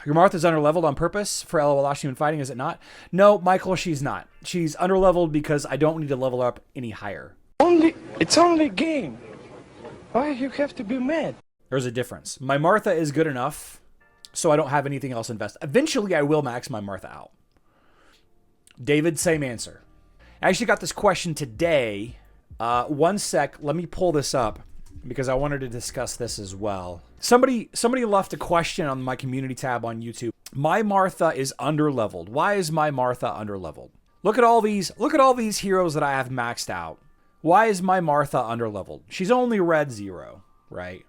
Your Martha's underleveled on purpose for LOL Human Fighting, is it not? No, Michael, she's not. She's underleveled because I don't need to level up any higher. It's only a game. Why you have to be mad? There's a difference. My Martha is good enough, so I don't have anything else invested. Eventually, I will max my Martha out. David, same answer. I actually got this question today. One sec, let me pull this up because I wanted to discuss this as well. Somebody left a question on my community tab on YouTube. My Martha is underleveled. Why is my Martha underleveled? Look at all these heroes that I have maxed out. Why is my Martha underleveled? She's only red 0, right?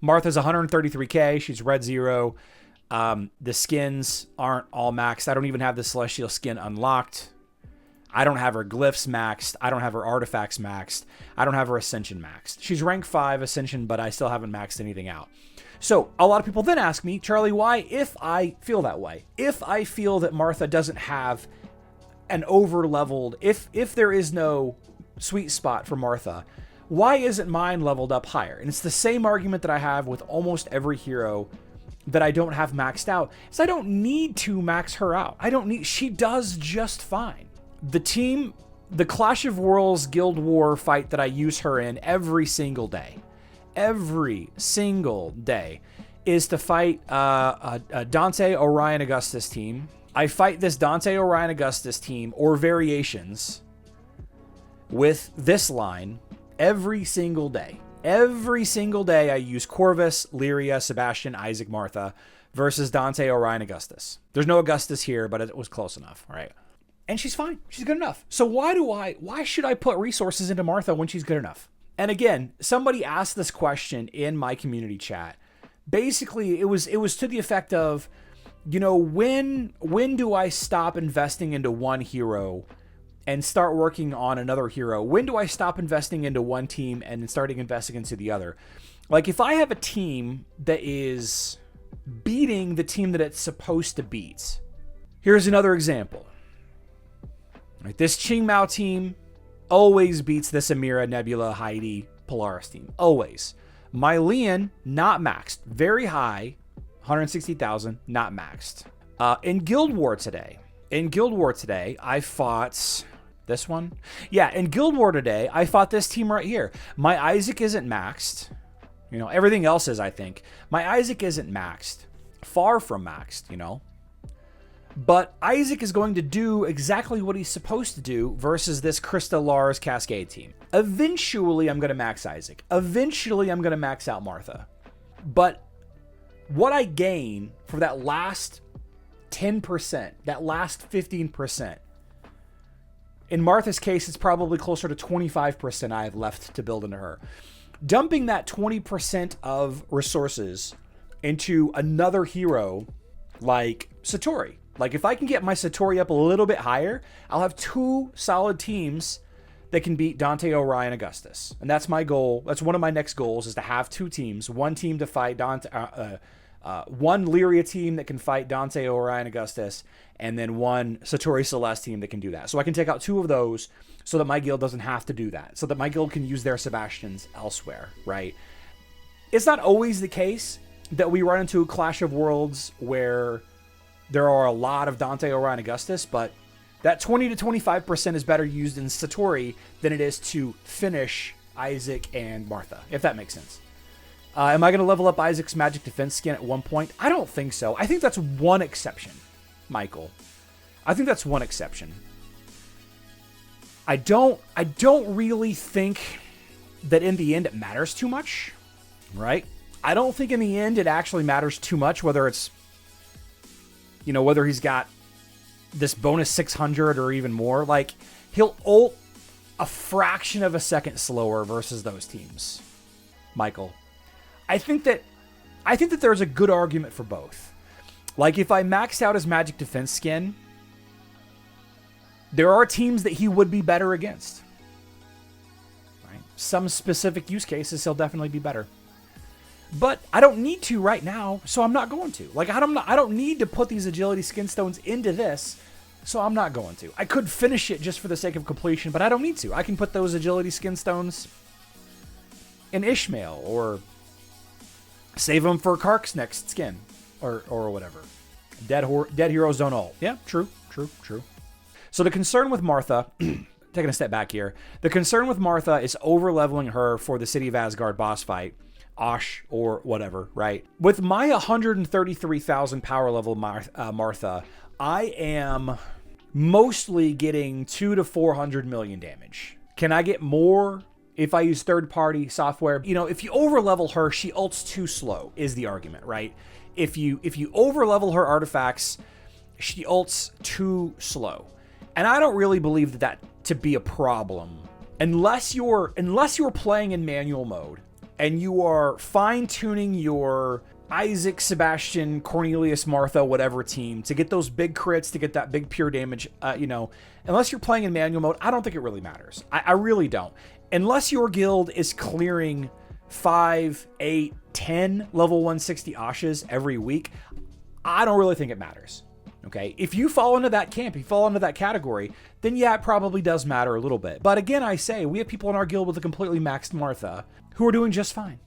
Martha's 133k. She's red 0. The skins aren't all maxed. I don't even have the Celestial skin unlocked. I don't have her glyphs maxed. I don't have her artifacts maxed. I don't have her Ascension maxed. She's rank 5 Ascension, but I still haven't maxed anything out. So a lot of people then ask me, Charlie, why, if I feel that way, if I feel that Martha doesn't have an over-leveled, if there is no sweet spot for Martha, why isn't mine leveled up higher? And it's the same argument that I have with almost every hero that I don't have maxed out. Is I don't need to max her out. She does just fine. The Clash of Worlds Guild War fight that I use her in every single day is to fight a Dante, Orion, Augustus team. I fight this Dante, Orion, Augustus team or variations with this line every single day. Every single day I use Corvus, Lyria, Sebastian, Isaac, Martha versus Dante, Orion, Augustus. There's no Augustus here, but it was close enough, right? And she's fine. She's good enough. So why should I put resources into Martha when she's good enough? And again, somebody asked this question in my community chat. Basically, it was to the effect of, when do I stop investing into one hero and start working on another hero? When do I stop investing into one team and starting investing into the other? Like if I have a team that is beating the team that it's supposed to beat. Here's another example. Right, this Qingmao team always beats this Amira, Nebula, Heidi, Polaris team. Always. My Leon, not maxed. Very high, 160,000, not maxed. In Guild War today, I fought this one. Yeah, in Guild War today, I fought this team right here. My Isaac isn't maxed. Everything else is, I think. My Isaac isn't maxed. Far from maxed, But Isaac is going to do exactly what he's supposed to do versus this Krista Lars Cascade team. Eventually, I'm going to max Isaac. Eventually, I'm going to max out Martha. But what I gain for that last 10%, that last 15%, in Martha's case, it's probably closer to 25% I have left to build into her. Dumping that 20% of resources into another hero like Satori. Like, if I can get my Satori up a little bit higher, I'll have 2 solid teams that can beat Dante, Orion, Augustus. And that's my goal. That's one of my next goals, is to have 2 teams. One team to fight Dante, one Lyria team that can fight Dante, Orion, Augustus, and then one Satori Celeste team that can do that. So I can take out 2 of those so that my guild doesn't have to do that. So that my guild can use their Sebastians elsewhere, right? It's not always the case that we run into a Clash of Worlds where there are a lot of Dante, Orion, Augustus, but that 20 to 25% is better used in Satori than it is to finish Isaac and Martha, if that makes sense. Am I going to level up Isaac's magic defense skin at one point? I don't think so. I think that's one exception, Michael. I think that's one exception. I don't really think that in the end it matters too much, right? I don't think in the end it actually matters too much whether it's, whether he's got this bonus 600 or even more. Like, he'll ult a fraction of a second slower versus those teams, Michael. I think that there's a good argument for both. Like, if I maxed out his magic defense skin, there are teams that he would be better against. Right? Some specific use cases, he'll definitely be better. But I don't need to right now, so I'm not going to. Like, I don't need to put these agility skin stones into this, so I'm not going to. I could finish it just for the sake of completion, but I don't need to. I can put those agility skin stones in Ishmael, or save them for Kark's next skin, or whatever. Dead heroes don't ult. Yeah, true. So the concern with Martha, taking a step back here, the concern with Martha is over-leveling her for the City of Asgard boss fight, Osh or whatever, right? With my 133,000 power level Martha, I am mostly getting 200 to 400 million damage. Can I get more if I use third-party software? You know, if you over-level her, she ults too slow, is the argument, right? If you over-level her artifacts, she ults too slow. And I don't really believe that to be a problem unless you're playing in manual mode and you are fine-tuning your Isaac, Sebastian, Cornelius, Martha, whatever team to get those big crits, to get that big pure damage. Unless you're playing in manual mode, I don't think it really matters. I really don't. Unless your guild is clearing 5, 8, 10 level 160 Ashes every week, I don't really think it matters. Okay, if you fall into that camp, if you fall into that category, then yeah, it probably does matter a little bit. But again, I say, we have people in our guild with a completely maxed Martha who are doing just fine.